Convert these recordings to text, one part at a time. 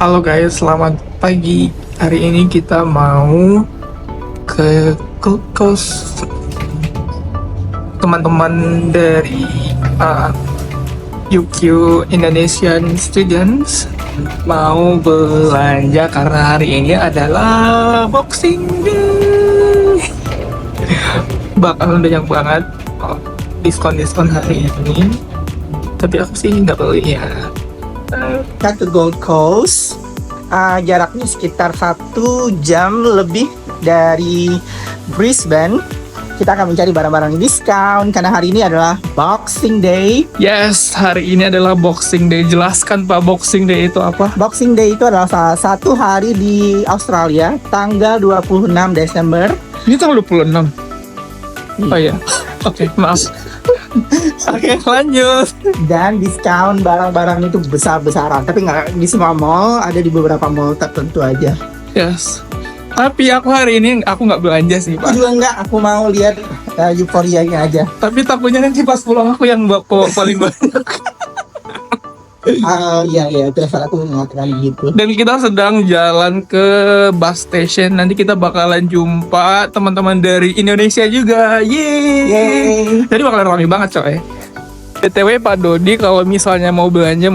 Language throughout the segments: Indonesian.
Halo guys, selamat pagi. Hari ini kita mau ke kos teman-teman dari UQ Indonesian Students. Mau belanja karena hari ini adalah Boxing Day. Bakalan banyak banget diskon-diskon hari ini. Tapi aku sih nggak beli ya. Kita ke Gold Coast, jaraknya sekitar 1 jam lebih dari Brisbane. Kita akan mencari barang-barang diskon karena hari ini adalah Boxing Day. Yes, hari ini adalah Boxing Day. Jelaskan Pak, Boxing Day itu apa? Boxing Day itu adalah salah satu hari di Australia, tanggal 26 Desember. Ini tanggal 26. Oh iya. Oke, maaf. Oke, lanjut. Dan diskon barang-barang itu besar-besaran. Tapi nggak di semua mall, ada di beberapa mall tertentu aja. Yes. Tapi aku hari ini aku nggak belanja sih, Aku Pak. juga nggak, aku mau lihat euforianya aja. Tapi takutnya nanti pas pulang aku yang paling banyak. Iya, itu aku mengatakan gitu. Dan kita sedang jalan ke bus station. Nanti kita bakalan jumpa teman-teman dari Indonesia juga. Yeay. Yeay. Jadi bakalan ramai banget, coy. BTW Pak Dodi, kalau misalnya mau belanja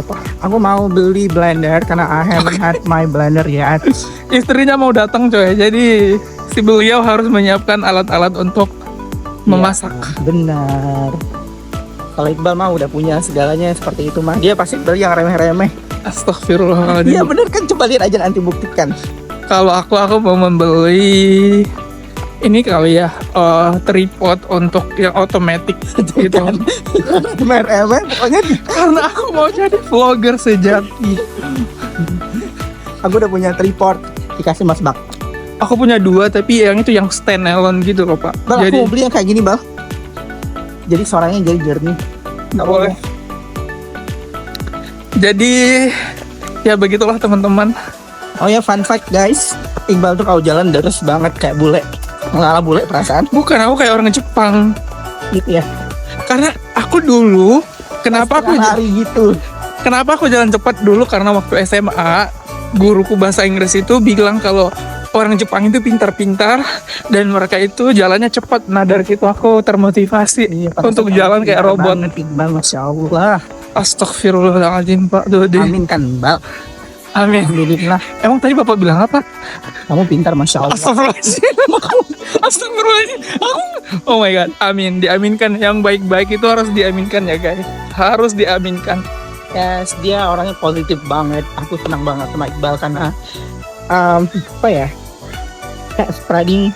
apa? Aku mau beli blender karena I haven't had my blender yet. Istrinya mau datang, coy. Jadi si beliau harus menyiapkan alat-alat untuk memasak. Benar. Kalau Iqbal mah udah punya segalanya seperti itu mah. Dia pasti beli yang remeh-remeh. Astagfirullahaladzim. Iya bener kan, coba lihat aja nanti buktikan. Kalau aku mau membeli ini kali ya, tripod untuk yang otomatis gitu. Remeh-remeh pokoknya. Karena aku mau jadi vlogger sejati. Aku udah punya tripod dikasih Mas Bak. Aku punya 2 tapi yang itu yang standalone gitu loh Pak. Bal, Jadi aku mau beli yang kayak gini Bal. Jadi suaranya jadi jernih. nggak boleh. Jadi ya begitulah teman-teman. Oh ya, fun fact guys, Iqbal tuh kalau jalan terus banget kayak bule. Ngelala bule perasaan Bukan, aku kayak orang Jepang. gitu ya. Karena aku dulu kenapa aku jalan cepat dulu karena waktu SMA guruku bahasa Inggris itu bilang kalau orang Jepang itu pintar-pintar dan mereka itu jalannya cepat. Nah dari situ aku termotivasi untuk jalan kayak robot. Banget, Iqbal, Masya Allah. Astagfirullahaladzim Pak Dodi. Amin kan Bal. Amin. Alhamdulillah. Emang tadi Bapak bilang apa? Kamu pintar Masya Allah. Astagfirullahaladzim. Astagfirullahaladzim. Oh my god. Amin. Diaminkan. Yang baik-baik itu harus diaminkan ya guys. Harus diaminkan. Yes, dia orangnya positif banget. Aku senang banget sama Iqbal karena apa ya, kayak spreading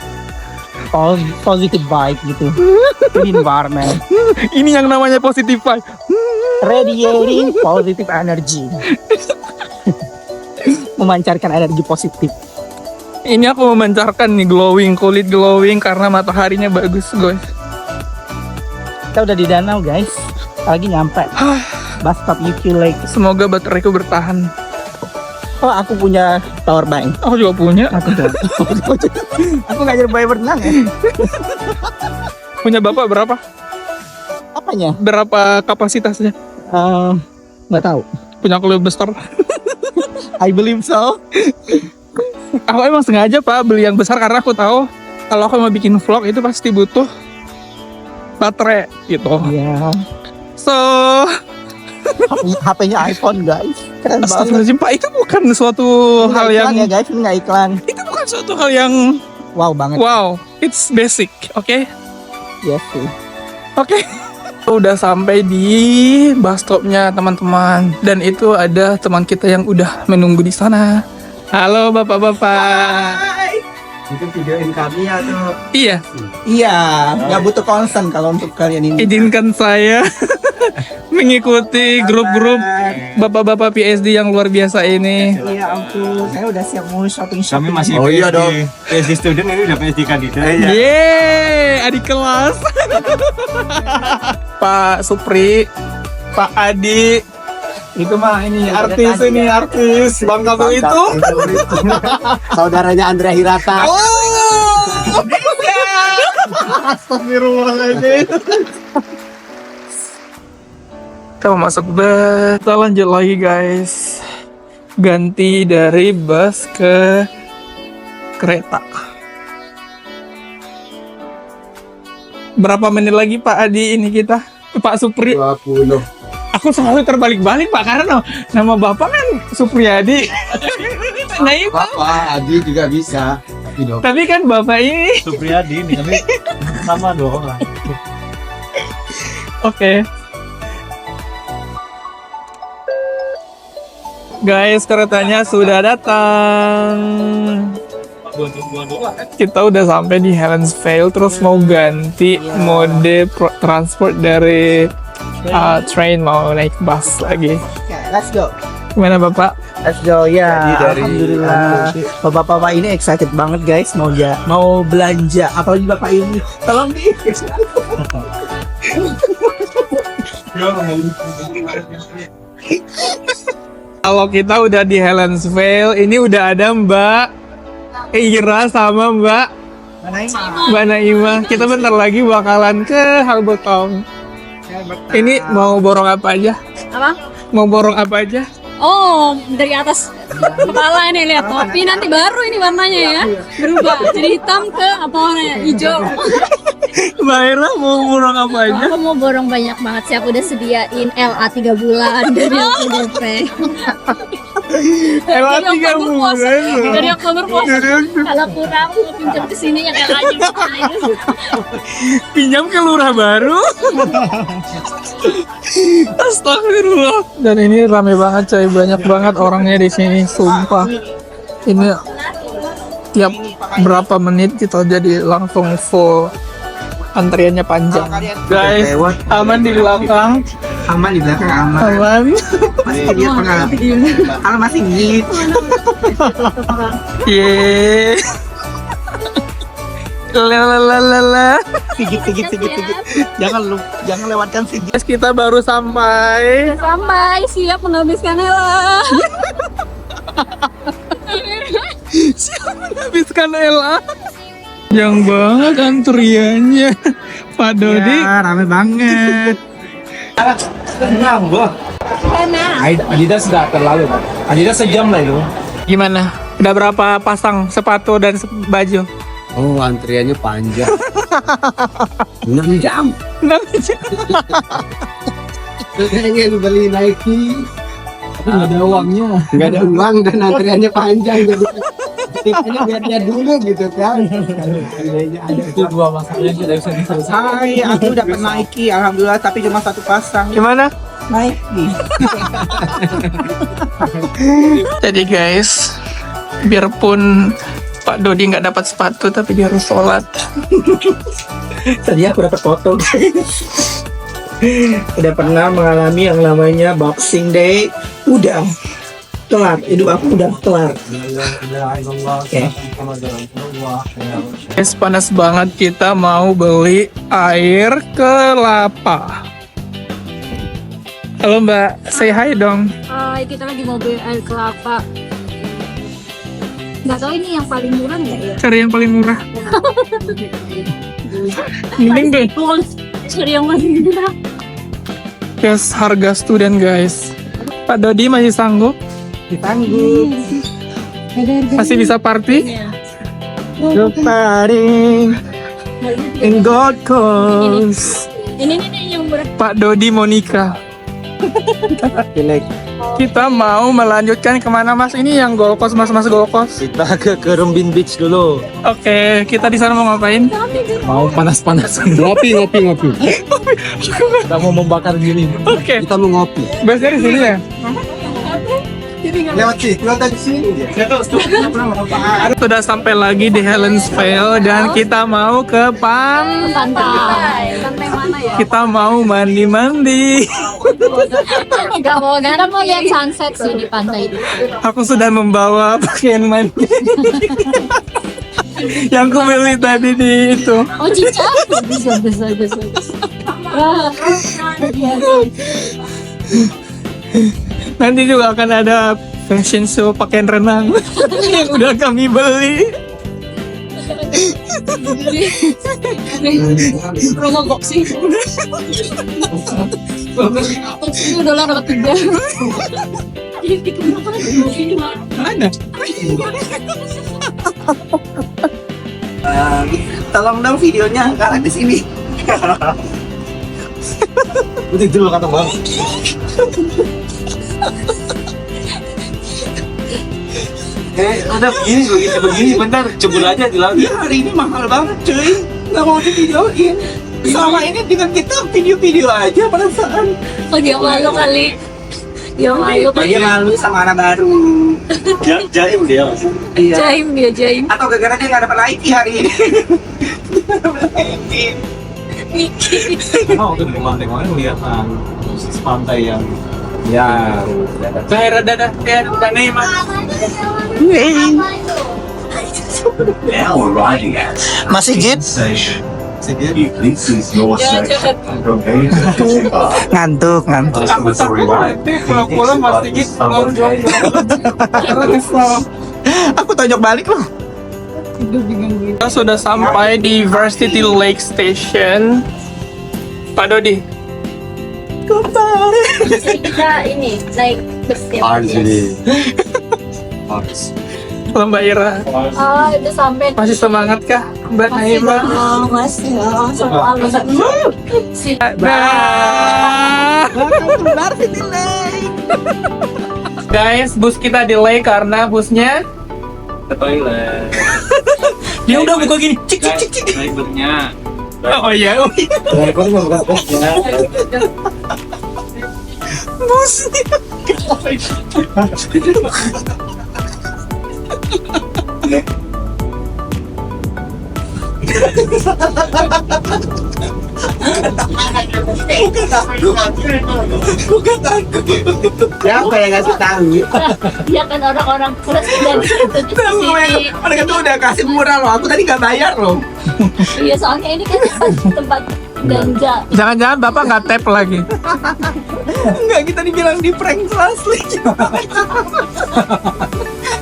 positive vibe gitu in environment, Ini yang namanya positive vibe. radiating positive energy. Memancarkan energi positif. Ini aku memancarkan nih glowing, kulit glowing karena mataharinya bagus guys. Kita udah di danau guys, lagi nyampe bus stop UQ Lake. Semoga bateraiku bertahan. Oh, aku punya power bank. Aku juga punya. Aku nggak jadi bayar berenang ya. Punya Bapak berapa? Apanya? Berapa kapasitasnya? Nggak tahu. Punya aku lebih besar. I believe so. Aku emang sengaja Pak beli yang besar karena aku tahu kalau aku mau bikin vlog itu pasti butuh baterai gitu. Iya. So, HP-nya iPhone guys. Keren banget. astagfirullahaladzim Pak, itu bukan suatu Ini hal nggak yang iklan ya guys, ini nggak iklan. itu bukan suatu hal yang Wow banget. wow, it's basic, oke? Yes sih. Oke. Udah sampai di bus stopnya teman-teman dan itu ada teman kita yang udah menunggu di sana. Halo bapak-bapak. Itu videoin kami atau Iya, Iya, nggak butuh concern kalau untuk kalian ini. izinkan saya mengikuti grup-grup bapak-bapak PSD yang luar biasa ini. Iya ampun, saya udah siap mau shopping. kami masih Oh PSD, iya dong. PSD student ini udah PSD kandidat. Yeay, adik kelas. Pak Supri, Pak Adi, itu mah ini artis ini artis Bang Kabel itu. Saudaranya Andrea Hirata. Oh, astagfirullahaladzim. Kita mau masuk bus. Kita lanjut lagi guys. ganti dari bus ke kereta. Berapa menit lagi Pak Adi ini kita? Pak Supri. 20. Aku selalu terbalik-balik Pak karena nama Bapak kan Supriyadi. Nah itu. Bapak Adi juga bisa. Tapi kan Bapak ini. Supriyadi nih, tapi sama dong lah. Oke. Guys, keretanya sudah datang. Kita udah sampai di Helensvale, terus mau ganti mode transport dari train mau naik bus lagi. Oke, let's go. Gimana Bapak? Let's go ya. Jadi dari Alhamdulillah. Bapak-bapak ini excited banget guys mau belanja. Apalagi bapak ini. Tolong nih. Kalau kita udah di Helensvale, ini udah ada Mbak Ira sama Mbak Naima. Kita bentar lagi bakalan ke Harbour Town. Ini mau borong apa aja? Apa? Mau borong apa aja? Oh, dari atas kepala ini lihat topi nanti baru ini warnanya ya berubah jadi hitam ke apa warnanya hijau. Mbak Ira mau borong apa aja? Aku mau borong banyak banget sih. Aku udah sediain LA 3 bulan dari LPDP. Emang 3 bulan loh. Dari Oktober puasa. Kalau kurang mau pinjam ke sini yang LA juga. Pinjam ke lurah baru. Astagfirullah. Dan ini rame banget coy, banyak banget orangnya di sini, sumpah. Ini tiap berapa menit kita jadi langsung full. Antriannya panjang. Guys, aman di belakang. Aman di belakang aman. Aman. Masih lihat pengalaman. Kalau masih gitu. Yeay. Lalalala. Sigit. Jangan lewatkan sigit. Guys, kita baru sampai. Sampai siap menghabiskan Ella. Siap menghabiskan LA. Yang banget antriannya. Pak Dodi. Ya, rame banget. Adidas sudah terlalu. Adidas sejam lah itu. Gimana? Udah berapa pasang sepatu dan baju? Oh, antriannya panjang. 6 jam. Kayaknya beli Nike. Tapi nggak ada uangnya. Nggak ada uang dan antriannya panjang. Jadi tipenya biar dia dulu gitu kan. Itu dua masalahnya tidak bisa diselesaikan. Hai, aku dapat Nike, alhamdulillah, tapi cuma satu pasang. Gimana? Nike. Jadi guys, biarpun Pak Dodi nggak dapat sepatu, tapi dia harus sholat. Tadi aku dapat foto. Udah pernah mengalami yang namanya Boxing Day, udah kelar, hidup aku udah kelar. Oke. Guys, panas banget, kita mau beli air kelapa. Halo Mbak, say hi dong. Hai, kita lagi mau beli air kelapa. Nggak tahu ini yang paling murah nggak ya? Cari yang paling murah. Mending deh. Cari yang paling murah. Guys, harga student guys. Pak Dodi masih sanggup? Ditangguh. Masih bisa party? Good party in Gold Coast. Ini yang murah. Pak Dodi mau nikah. Kita mau melanjutkan kemana mas? Ini yang Gold Coast, mas Gold Coast. Kita ke Kerumbin Beach dulu. Oke, kita di sana mau ngapain? Mau panas-panasan. Ngopi. Kita mau membakar diri. Oke, Kita mau ngopi. biasanya di sini ya. Lewat dari sini. Sudah sampai lagi di Helensvale dan kita mau ke Pantai. Pantai mana ya? kita mau mandi. Nggak mau, kita mau lihat sunset sih di pantai itu. Aku sudah membawa pakaian mandi yang ku beli tadi di itu. Oh, cica? Bisa. Wah. Nanti juga akan ada fashion show pakaian renang yang udah kami beli. Promo boxing. $10 dapat 3. Mana? Tolong dong videonya angkat di sini. Itu dulu kata bang. Udah begini, bentar, jebul aja di laut. Ya, hari ini mahal banget cuy. Nggak mau divideoin. Selama ini dengan kita video-video aja perasaan. Oh dia malu kali. Dia malu Dia kali. malu sama anak baru. Jaim dia. Iya. Jaim dia jaim. Atau gara-gara dia nggak dapat Nike hari ini. Mau tuh di pantai kemarin lihat sisi pantai yang Ya. Saya rada kayak mana mah. Now arriving at Masih Git? station. This is your Jangan section. cepet. From A to Bar. Ngantuk. Kamu kalau pulang masih gitu ngomong. Aku tonjok balik loh. Kita sudah sampai di Varsity Lake Station. Pak Dodi, Kita ini naik bus ya. halo Mbak Ira, Oh, itu sampai. masih semangat kah Mbak Naima? Masih selalu. Dah. Varsity Lake. Guys, bus kita delay karena busnya ke toilet. dia udah buka gini. Cik cik cik cik. Drivernya. Oh iya, oh iya. Driver mau buka bosnya. Busnya. Ya apa yang ngasih tahu? Dia kan orang-orang keras dan sini. Mereka tuh udah kasih murah loh. Aku tadi nggak bayar loh. Iya, soalnya ini kan tempat ganja. Jangan-jangan Bapak nggak tap lagi. Enggak, kita dibilang di prank asli.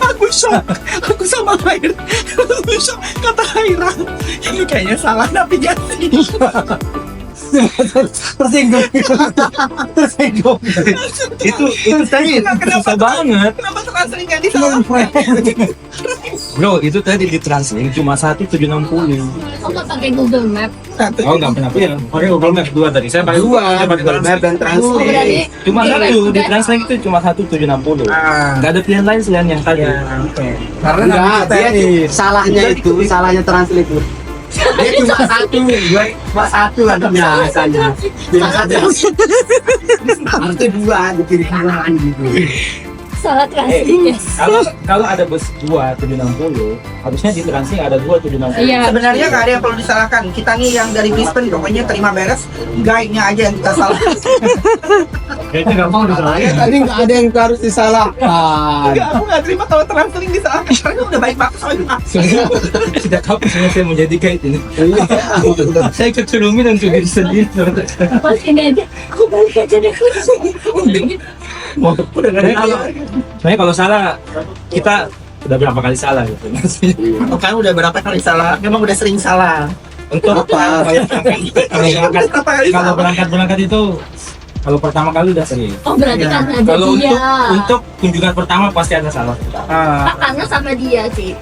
Aku shock. Aku sama Haira. Aku shock. Kata Haira, ini kayaknya salah navigasi. Tersinggung. Itu tadi susah banget. Kenapa translate nggak disalah? Bro, itu tadi di translate cuma 1,760. Oh, nggak pakai Google Map. Oh, enggak pernah punya. Pakai Google Map 2 tadi. Saya pakai Dua, saya pakai Google Map dan Oh, Translate. berarti Cuma satu di translate itu cuma 1,760. Enggak ada pilihan lain selain yang tadi. Karena enggak, dia salahnya itu, salahnya Translate itu. Dia cuma satu, cuma satu ada biasanya. Biasanya harusnya dua di kiri kanan gitu. salah translate. Kalau ada bus 2,760, harusnya di translate ada 2,760. Iya. Sebenarnya nggak ada yang perlu disalahkan. Kita nih yang dari Brisbane pokoknya terima beres. Guide-nya aja yang kita salah. Kayaknya nggak mau disalahin. Tadi nggak ada yang harus disalahkan. Enggak, aku nggak terima kalau translate disalahkan. Karena udah baik banget soalnya. Tidak tahu sebenarnya saya mau jadi guide ini. Saya kecolongan untuk diri sendiri. Pas ini aja, aku balik aja deh. Sebenarnya kalau salah kita udah berapa kali salah gitu. Kan udah berapa kali salah? Memang udah sering salah. Untuk Apa? kalau berangkat itu kalau pertama kali udah sering. Oh, berarti karena ada Kalau dia. untuk kunjungan pertama pasti ada salah. Ah, Karena sama dia sih.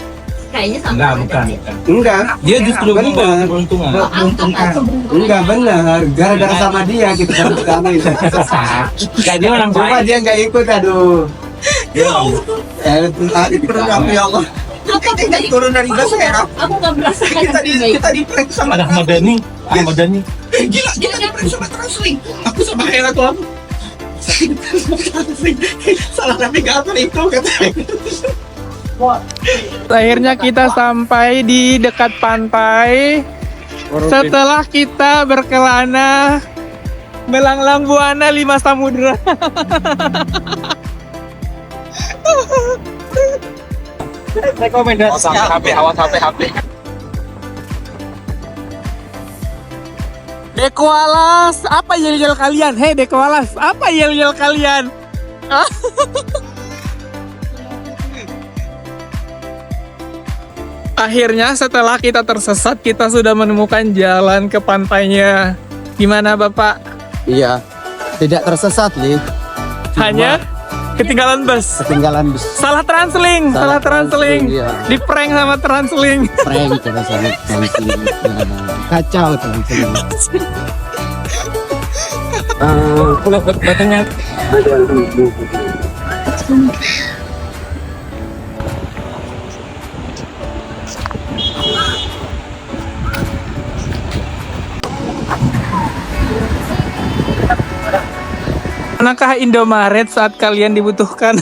Kayaknya sama Enggak, ada bukan. sih. bukan. Enggak, Dia justru Benar. membawa keberuntungan. Oh, angkat atau enggak benar. Gara-gara sama dia kita kan pertama itu. Kayak dia orang Cuma baik. dia nggak ikut, aduh. Berapa ya Allah. Kita turun dari bus ya. Aku nggak merasakan Kita di baik. kita di prank sama Ada Ahmad Dhani. Ahmad Dhani. Gila, kita di prank sama translate. Aku sama Hera tuh aku. Salah navigator itu katanya. Akhirnya kita sampai di dekat pantai. Setelah kita berkelana melanglang buana 5 samudra. Rekomendasi awas HP. Dekoalas, apa yel-yel kalian? Hei Dekoalas, apa yel-yel kalian? Akhirnya setelah kita tersesat, kita sudah menemukan jalan ke pantainya. Gimana Bapak? Iya, tidak tersesat, Li. Hanya Ketinggalan bus. Ketinggalan bus. Salah transling. Iya. Di prank sama transling. Prank coba sama transling. Kacau transling. Pulang batangnya. Manakah Indomaret saat kalian dibutuhkan?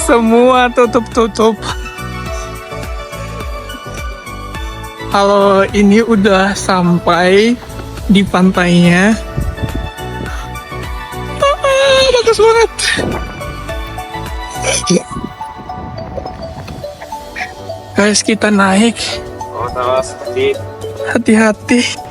Semua tutup-tutup. Kalau ini udah sampai di pantainya. Bagus banget. Guys, kita naik. Hati-hati.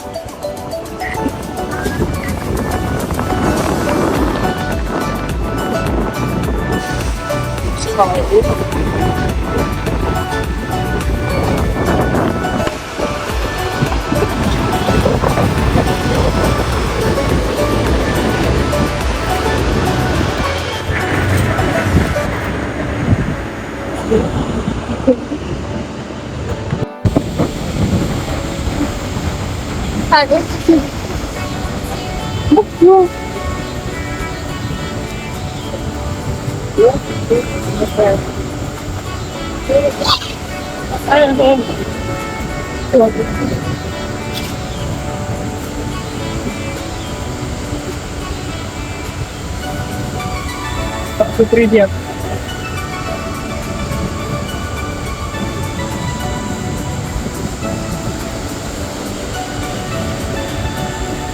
Putri dia.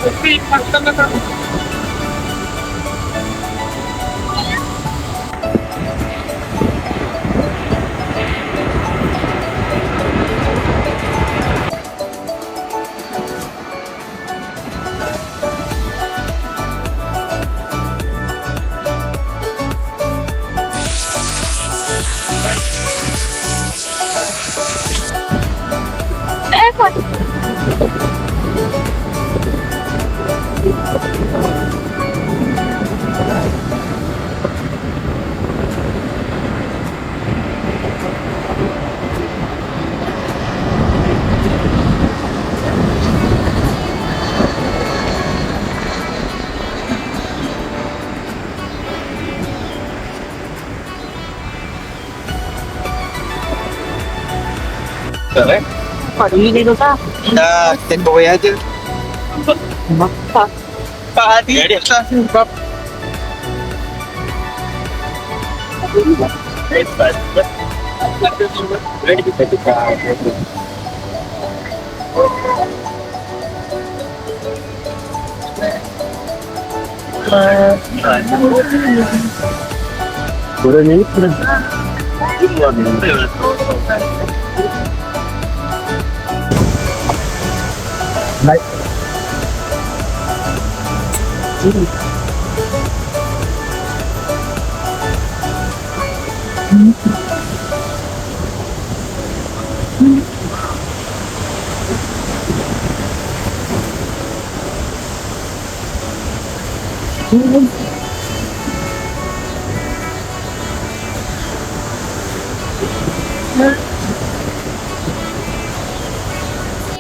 Putri, Udah, take away aja. Pak Adi.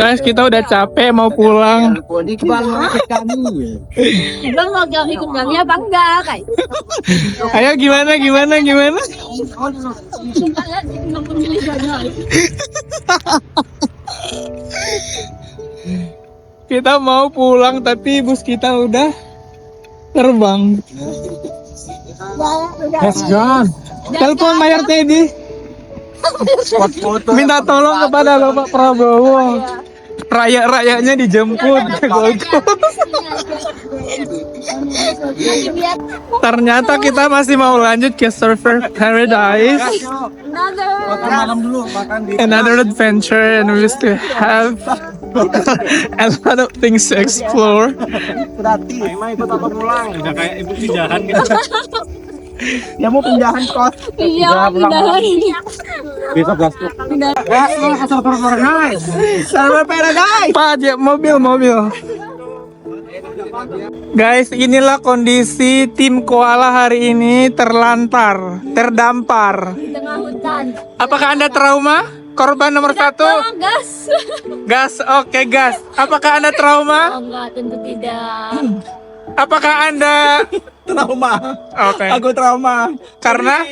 Guys, kita udah capek mau pulang. Iqbal mau ikut kami. Bang mau ikut kami apa enggak, Kak? Ayo gimana? Kita mau pulang tapi bus kita udah terbang. Let's go. Telepon Mayor Teddy. Minta tolong kepada Bapak Prabowo. Raya-rayanya dijemput ke Gold Coast. Ternyata kita masih mau lanjut ke Surfer Paradise. Another adventure, and we still have a lot of things to explore. Udah kayak ibu pindahan gitu. Dia mau pindahan kos. Iya, pindahan. Besok gastuk. Surfer Paradise. Pak, dia mobil. Guys, inilah kondisi tim koala hari ini terlantar, terdampar. Di tengah hutan. Apakah Anda trauma? Korban nomor 1? Tolong gas. Gas, oke gas. Apakah Anda trauma? Oh enggak, tentu tidak. Apakah Anda Trauma. oke? Aku trauma. Karena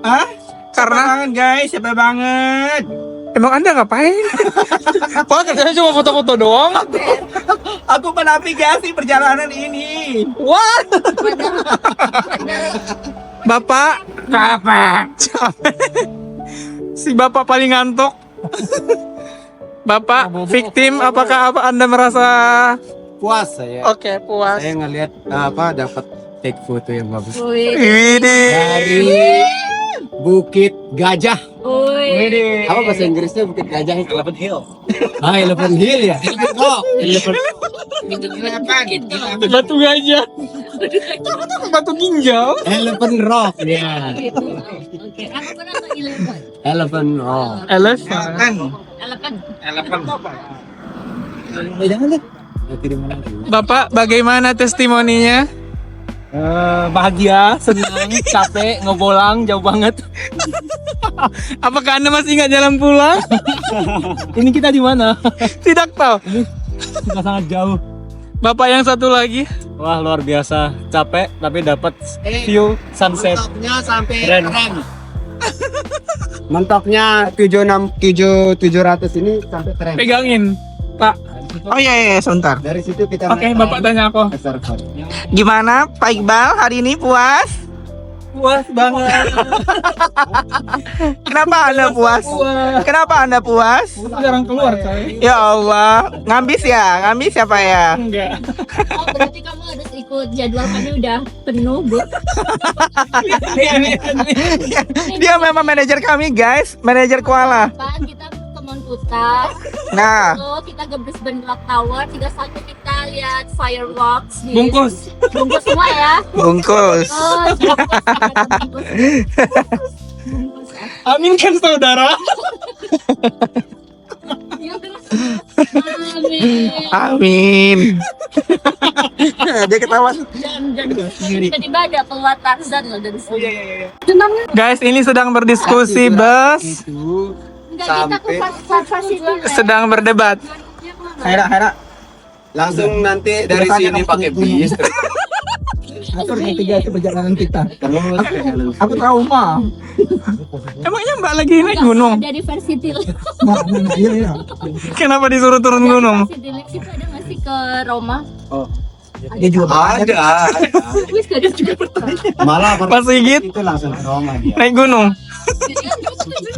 Hah? karena Banget guys, capek banget. emang Anda ngapain? Kok kerjanya cuma foto-foto doang? Aku menavigasi perjalanan ini. What? Bapak capek. Si bapak paling ngantuk. Bapak victim, apakah Anda merasa Puas saya. oke puas? Saya ngelihat dapat take foto yang bagus. Wih. Dari Bukit Gajah. Wih. Apa bahasa Inggrisnya Bukit Gajah? Elephant Hill. Elephant Hill ya. Batu gajah. Batu ginjal. Elephant Rock ya. Oke, aku pernah ke Eleven. Elephant Rock. Elephant. Eleven. Bapak bagaimana testimoninya? Bahagia, senang, capek, ngebolang, jauh banget. Apakah Anda masih ingat jalan pulang? Ini kita di mana? Tidak tahu. Kita sangat jauh. Bapak yang satu lagi. Wah, luar biasa. Capek tapi dapat view sunset. Mentoknya sampai Keren. Mentoknya 700 ini sampai tren. Pegangin, Pak. Oh iya, sebentar. Dari situ kita Oke, Bapak tanya aku. ke server. Gimana Pak Iqbal hari ini puas? Puas banget. Kenapa Anda puas? Kenapa Anda puas? Jarang keluar, coy. Ya Allah, ngambis ya? Ngambis siapa ya? Enggak. Oh, berarti kamu harus ikut jadwal kami udah penuh, Bu. Dia memang manajer kami guys, manajer koala. Kan kita ke Monputa. Nah, Lalu kita ke Brisbane Clock Tower. 31 kita lihat fireworks. Bungkus. Bungkus semua ya. bungkus. Oh, bungkus. Amin kan saudara. Ya, terus. Amin. Amin. Dia ketawa. Dan tiba-tiba ada keluar Tarzan loh dari sini. Guys, ini sedang berdiskusi bus, Itu Enggak, kita ke Varsity. sedang berdebat. Hera. langsung nanti dari sini pakai bis. Atur ketiga itu perjalanan kita. Terus Aku trauma. Emangnya Mbak lagi naik gunung? Dari Varsity. Iya. Kenapa disuruh turun gunung? Varsity Lakes itu ada nggak sih ke Roma? Dia juga ada. Wis ada juga bertanya. Malah Pak Sigit itu langsung ke Roma dia. naik gunung.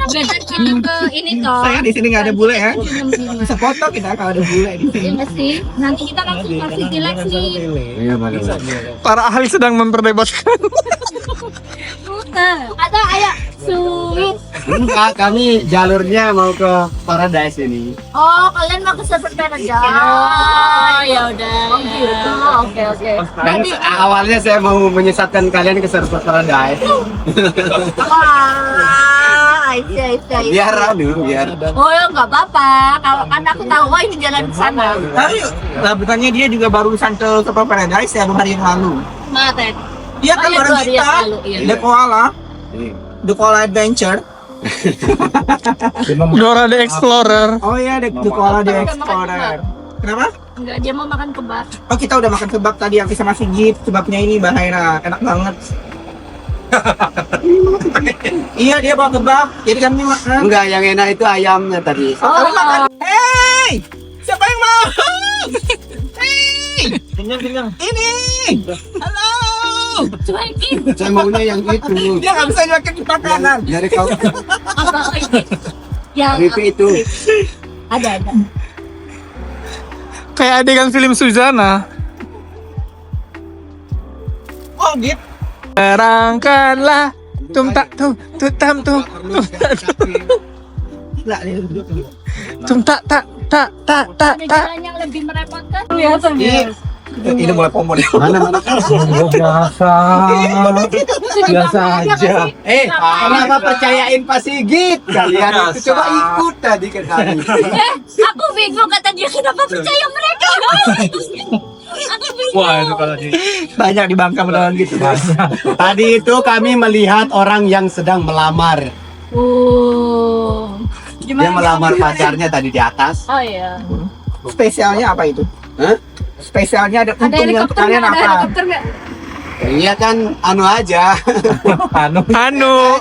Beda kita ke ini toh. Saya di sini nggak ada bule ya. Bisa foto kita kalau ada bule di sini. Iya nggak sih? Nanti kita langsung Varsity Lakes nih. Iya benar. Para ahli sedang memperdebatkan. Atau ayo sweet. Enggak, kami jalurnya mau ke Paradise ini. Oh, kalian mau ke Surfer Paradise? Oh, ya udah. Oh gitu. Oke. Dan awalnya saya mau menyesatkan kalian ke Surfer Paradise. Wah, I see. Biar. Oh, ya nggak apa-apa. Kalau kan aku tahu, wah ini jalan ke sana. Tapi labutannya dia juga barusan ke Super Paradise ya 2 hari yang lalu. Kemarin. Dia kan Oh, iya, bareng 2 hari yang kita. lalu, iya. The Koala. The Koala Adventure. Dora the Explorer. Oh iya, The Koala The Explorer. Kenapa? Enggak, dia mau makan kebab. Oh kita udah makan kebab tadi yang sama Sigit. Kebabnya ini Mbak Haira, enak banget. Iya dia bawa kebab, jadi kami makan. Enggak, yang enak itu ayamnya tadi. Kami makan. Hey, siapa yang mau? Hey, Kenyang. ini. Halo. Cuekin. Saya maunya yang itu. Dia nggak bisa makan makanan. Dari kau Apa ini? Yang Ripi itu. ada. Kayak adegan film Suzana. Oh gitu. Terangkanlah tum tak tum tam tum tum tak Ada jalan yang lebih merepotkan. Ini mulai pomon. Mana? Biasa aja. Kenapa percayain Pak Sigit? Kalian itu coba ikut tadi ke kami. Aku bingung kata dia kenapa percaya mereka. Wah, itu kalau di Banyak di Bangka beneran gitu. Tadi itu kami melihat orang yang sedang melamar. Oh. Dia melamar pacarnya tadi di atas. Oh iya. Spesialnya apa itu? Hah? Spesialnya ada Ada untungnya untuk helikopter kalian nggak? Ada apa? helikopter nggak? Iya kan, anu aja. Anu,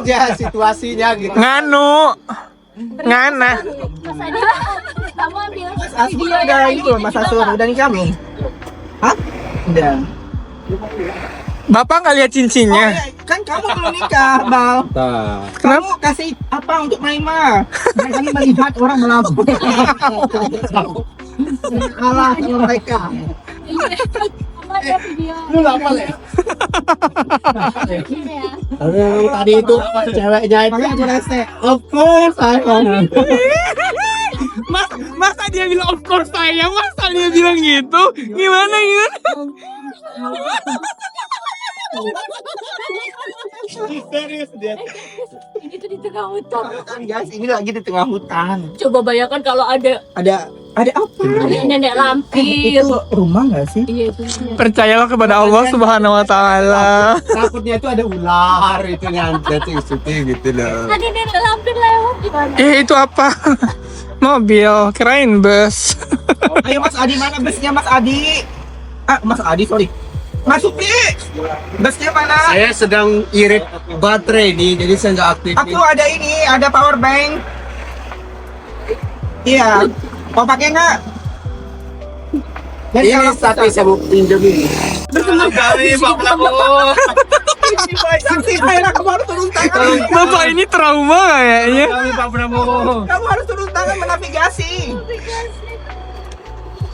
aja situasinya gitu. nganu, ngana. Mas Adi, kamu ambil Asbun udah ini belum Mas Asur, udah nikah belum? Hah? Udah. Bapak nggak lihat cincinnya? Kan kamu belum nikah, Bal. Kenapa? Kamu kasih apa untuk Maima? Kami melihat orang melamar. Allah mereka. Kamu ada video. Lu lama ya? Tadi itu ceweknya itu Makanya aku rese. of course I want. Masa dia bilang of course saya, masa dia bilang gitu? Gimana? Serius dia. Ini tuh di tengah hutan. Guys, ini lagi di tengah hutan. Coba bayangkan kalau ada Ada apa? nenek lampir. Itu rumah nggak sih? Iya itu. Percayalah kepada Allah Subhanahu Wa Taala. Takutnya itu ada ular itu nyantet itu gitu loh. Tadi nenek lampir lewat gimana? Itu apa? Mobil, kirain bus. Ayo Mas Adi, mana busnya Mas Adi? Mas Adi, sorry. Mas Supri, busnya mana? Saya sedang irit baterai nih, jadi saya nggak aktif. Aku ada ini, ada power bank. Iya, mau pakai nggak? Dan Ini kalau tapi saya mau pinjam ini. bersama kami Pak Prabowo. Ini baik saksi, akhirnya kamu harus turun tangan. Bapak ini trauma kayaknya. kami Pak Prabowo. Kamu harus turun tangan menavigasi.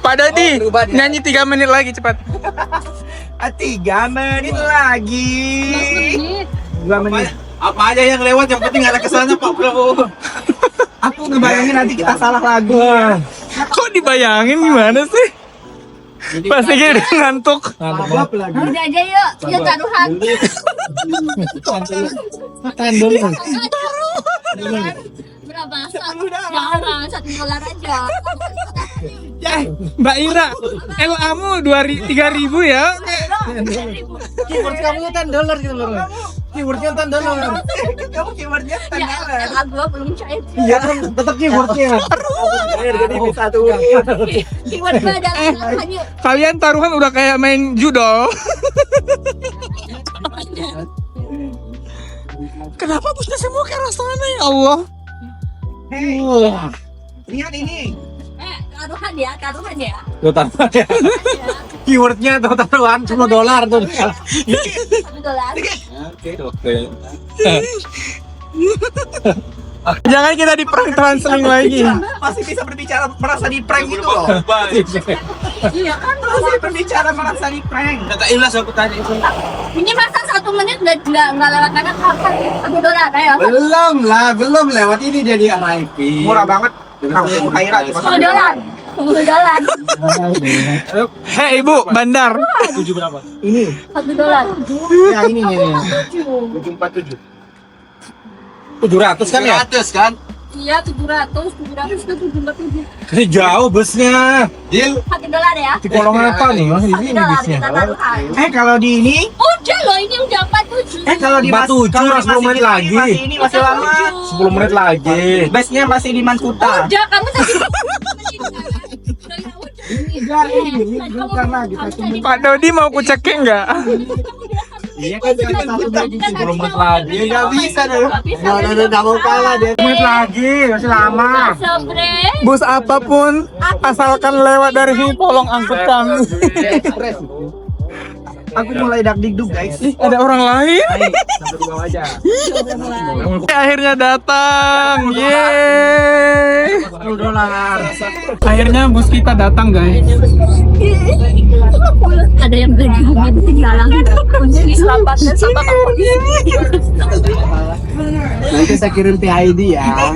Pak Dodi, nyanyi 3 menit lagi cepat. 3 menit lagi. 2 menit. Apa aja yang lewat, yang penting ada kesana Pak Prabowo. Aku ngebayangin nanti kita salah lagu. Kok dibayangin gimana sih? Pasti udah ngantuk. Babak lagi. Udah aja yuk, yuk taruhan. Berapa? Jangan, $1 aja. Mbak Ira, LA-mu 3.000 ya? Keyword kamu $10 gitu loh. Keywordnya $10. Kamu keywordnya Ya, tanda. gua belum cair. Iya kan tetap keywordnya. Jadi bisa tuh. Keyword gua adalah hanya Kalian taruhan udah kayak main judol. Kenapa busnya semua ke arah sana ya Allah? Lihat ini. taruhan ya, taruhan ya. Lo taruhan ya. Keywordnya tuh taruhan $10 tuh. $1. Oke. Jangan kita di prank transeling lagi. Masih bisa berbicara merasa di prank gitu loh. Iya kan? Masih berbicara merasa di prank. Kata Ilas aku tanya itu. Ini masa 1 menit nggak lewat karena kapan $1 ya? Belum lah, belum lewat ini jadi RIP. Murah banget. Kamu Kaira cuma $10. $10. Hei ibu, bandar. 7 berapa? ini. $1. Ya ini nih. 747. 700 kan ya? 100 kan? Iya 700 ke 747. Ini jauh busnya. Deal. $1 ya? Di kolongan apa nih? Mas di sini $1 busnya. kita taruhan. Kalau di ini, Udah loh ini udah 47. kalau di Batu Uju, kalau di 10 menit masih lagi. Masih ini masih lama. 10 menit lagi. Busnya masih di Mankuta. Udah kamu tadi. Bukan lagi. Pak Dodi mau ku cekin nggak? Iya kan jangan 10 menit lagi. Nggak bisa dong. Nggak mau kalah dia. 10 menit lagi, masih lama. Sobre. Bus apapun, asalkan lewat dari sini tolong angkut kami. Aku mulai dak-dikduk guys. Ih, ada orang lain. Sampai di bawah aja. Akhirnya datang. Yeay. $10. Akhirnya bus kita datang, guys. Ada yang berjuang di jalan untuk diselamatkan sama polisi. Nanti saya kirim PID ya.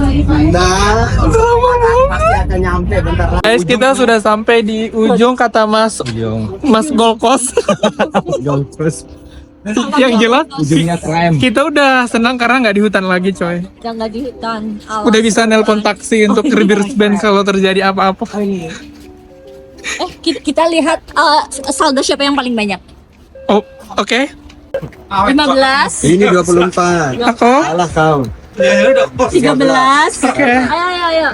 Nah, pasti akan nyampe bentar lagi. Guys, kita sudah sampai di ujung kata Mas Golkos. Yang jelas Ujungnya krem. kita udah senang karena nggak di hutan lagi, coy. Jangan di hutan. Udah bisa nelpon taksi untuk ke Brisbane kalau terjadi apa-apa. Kita lihat saldo siapa yang paling banyak. Oh, oke. 15, Ini 24. Aku. Salah kau. 13. Oke. Ayo.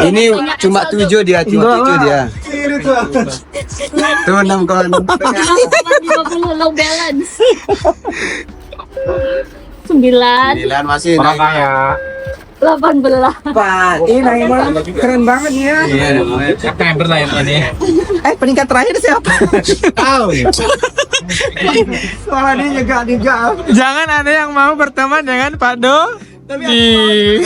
Ini cuma 7 dia, cuma 7 dia. Tuh 6 kawan. 50 low balance. 9, 9 masih naik. kaya. 18. Pak, ini Naima keren banget ya. Kakak yang pernah yang ini. Peningkat terakhir siapa? Kau. Soalnya dia juga. Jangan ada yang mau berteman dengan Pak Do. Di.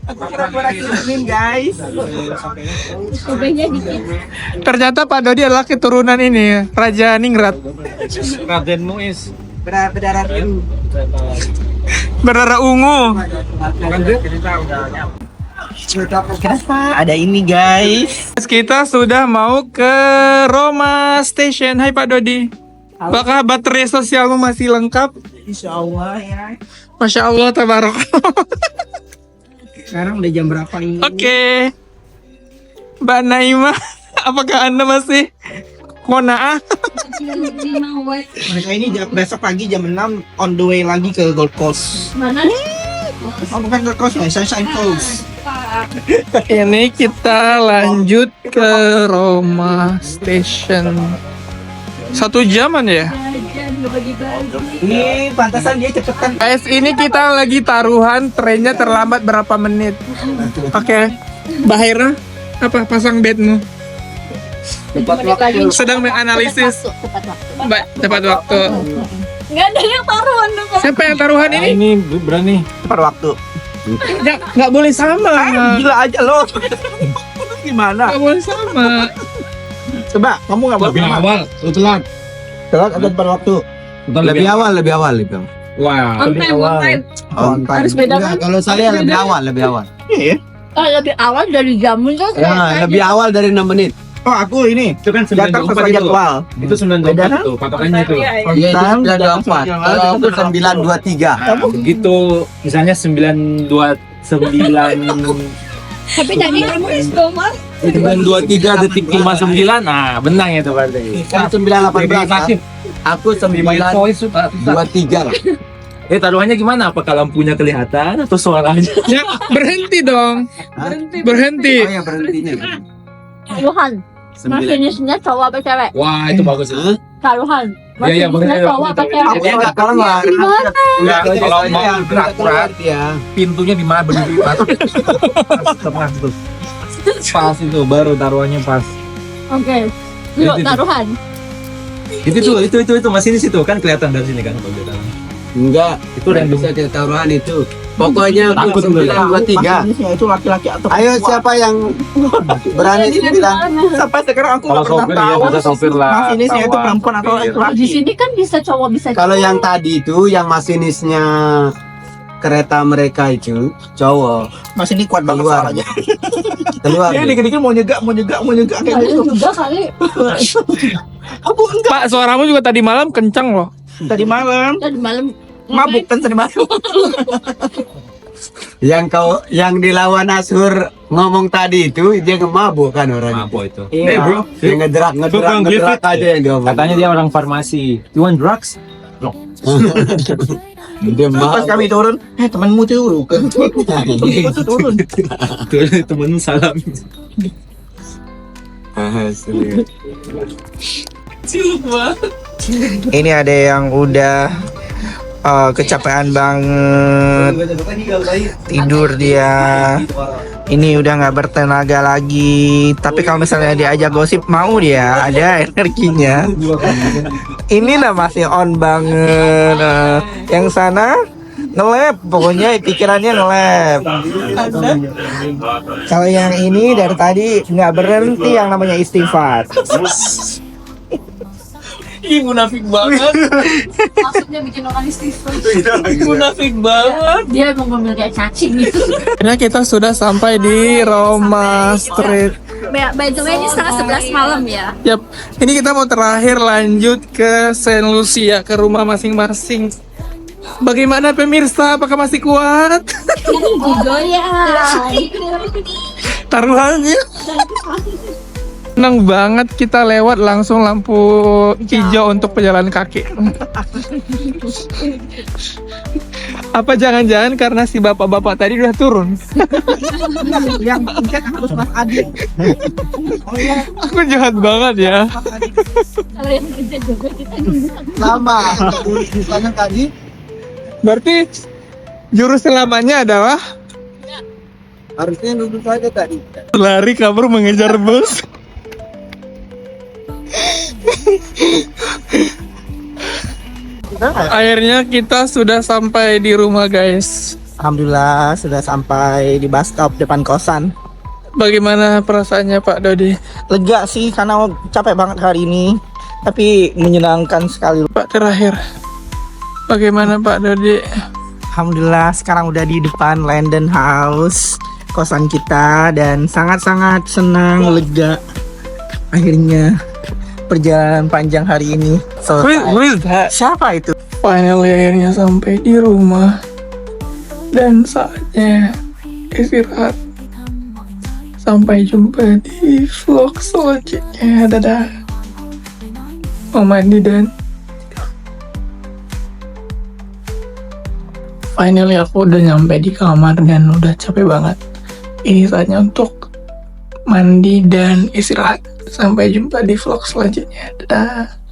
Aku kira-kira kirimin guys. Kubenya dikit. Ternyata Pak Dodi adalah keturunan ini, Raja Ningrat. Raden Muiz. Berdarah biru. Berdarah ungu. Kenapa? Ada ini guys. Kita sudah mau ke Roma Station. Hai Pak Dodi. Apakah baterai sosialmu masih lengkap? Insya Allah ya. Masya Allah, tabarok. Sekarang udah jam berapa ini? Oke. Mbak Naima, apakah Anda masih kona'ah? Mereka ini besok pagi jam 6 on the way lagi ke Gold Coast. Mana nih? Oh bukan Gold Coast ya, Sunshine Coast. Ini kita lanjut ke Roma Station. 1 jaman ya? Ini pantasan dia cepetan. Guys, ini kita lagi taruhan, trennya terlambat berapa menit. Oke. Mbak Haira, apa pasang bedmu? Sedang menganalisis. Tepat waktu. Nggak ada yang taruhan dong. Siapa yang taruhan ini? Ini berani. Tepat waktu. Nggak boleh sama. Gila aja lo. Gimana? Nggak boleh sama. Coba, kamu nggak boleh. Lebih awal, lu telat. Telat atau tepat waktu? Lebih awal. Wah. On time. On time. Harus beda kan? Kalau saya lebih awal. Iya. Lebih awal dari jamnya kan? Ya, lebih awal dari 6 menit. Oh aku ini. Itu kan Datang 924 sesuai itu. jadwal. Itu 924 tuh, patokannya itu. Iya, itu 924. Kalau aku 923. Begitu misalnya 929 Tapi tadi kamu istimewa. 923 detik 59. Nah, benang itu berarti. Kan 918. Aktif. Aku 923 lah. Taruhannya gimana? Apakah lampunya kelihatan atau suaranya? Ya, berhenti dong. Berhenti. Oh ya berhentinya. Taruhan. Masinisnya cowok apa cewek? Wah, itu bagus. Taruhan. Iya, Masinisnya iya, cowok apa cewek? Dia nggak keluar. Enggak, kalau mau gerak-gerak ya. pintunya di mana berdiri pas. Pas tuh. Pas itu baru taruhannya pas. Oke. Yuk, Itu. taruhan. Itu masinis itu kan kelihatan dari sini kan kalau dia taruh. Enggak, Itu random. bisa kita taruhan itu. Pokoknya aku Takut dulu. 923. Masinisnya itu laki-laki atau Ayo siapa yang berani bilang? Sampai sekarang aku Kalau nggak pernah sopir ya tahu bisa sopir lah. masinisnya itu perempuan atau Di laki-laki. sini kan bisa cowok bisa cewek. Kalau yang tadi itu yang masinisnya kereta mereka itu cowok Masinis kuat banget Keluar. soalnya. keluar. Dia dikit-dikit mau nyegak kayak Kalian gitu. juga kali. Aku enggak. Pak, suaramu juga tadi malam kencang loh. Tadi malam Tadi malam mabuk kan tadi malam. Yang dilawan Ashur ngomong tadi itu dia mabuk kan orangnya. Apa itu? Iya. bro. Dia ngederak aja yang dia ngomong. Katanya dia orang farmasi. You want drugs? Dia Pas mabuk. kami turun, temanmu tuh turun. Tuh temen salam. Ini ada yang udah kecapean banget, tidur dia. Ini udah nggak bertenaga lagi. Tapi kalau misalnya diajak gosip mau dia, ada energinya. Ini lah masih on banget. Yang sana ngelap, pokoknya pikirannya ngelap. Kalau yang ini dari tadi nggak berhenti yang namanya istighfar. Ih, munafik banget. maksudnya bikin orang istighfar. Munafik banget. Dia mau ngomel kayak cacing gitu. Akhirnya kita sudah sampai di Roma Street. By the way ini setengah 11 malam ya. Yap, ini kita mau terakhir lanjut ke Saint Lucia, ke rumah masing-masing. Bagaimana pemirsa? Apakah masih kuat? Digoyang. taruhannya. Senang banget kita lewat langsung lampu hijau untuk pejalan kaki. Apa jangan-jangan karena si bapak-bapak tadi udah turun? Yang penting harus Mas Adit. Aku jahat banget ya. Kalau yang kerja juga kita Lama. Misalnya tadi Berarti jurus selamanya adalah harusnya duduk aja tadi. lari kabur mengejar bus. Akhirnya kita sudah sampai di rumah guys. Alhamdulillah sudah sampai di bus stop depan kosan. Bagaimana perasaannya Pak Dodi? Lega sih karena capek banget hari ini, tapi menyenangkan sekali. Pak terakhir, bagaimana Pak Dodi? Alhamdulillah sekarang udah di depan London House kosan kita dan sangat-sangat senang, lega. Akhirnya perjalanan panjang hari ini selesai. Who is that? Siapa itu? Finally akhirnya sampai di rumah dan saatnya istirahat. Sampai jumpa di vlog selanjutnya. Dadah. Mau mandi dan finally aku udah nyampe di kamar dan udah capek banget. Ini saatnya untuk mandi dan istirahat. Sampai jumpa di vlog selanjutnya. Dadah.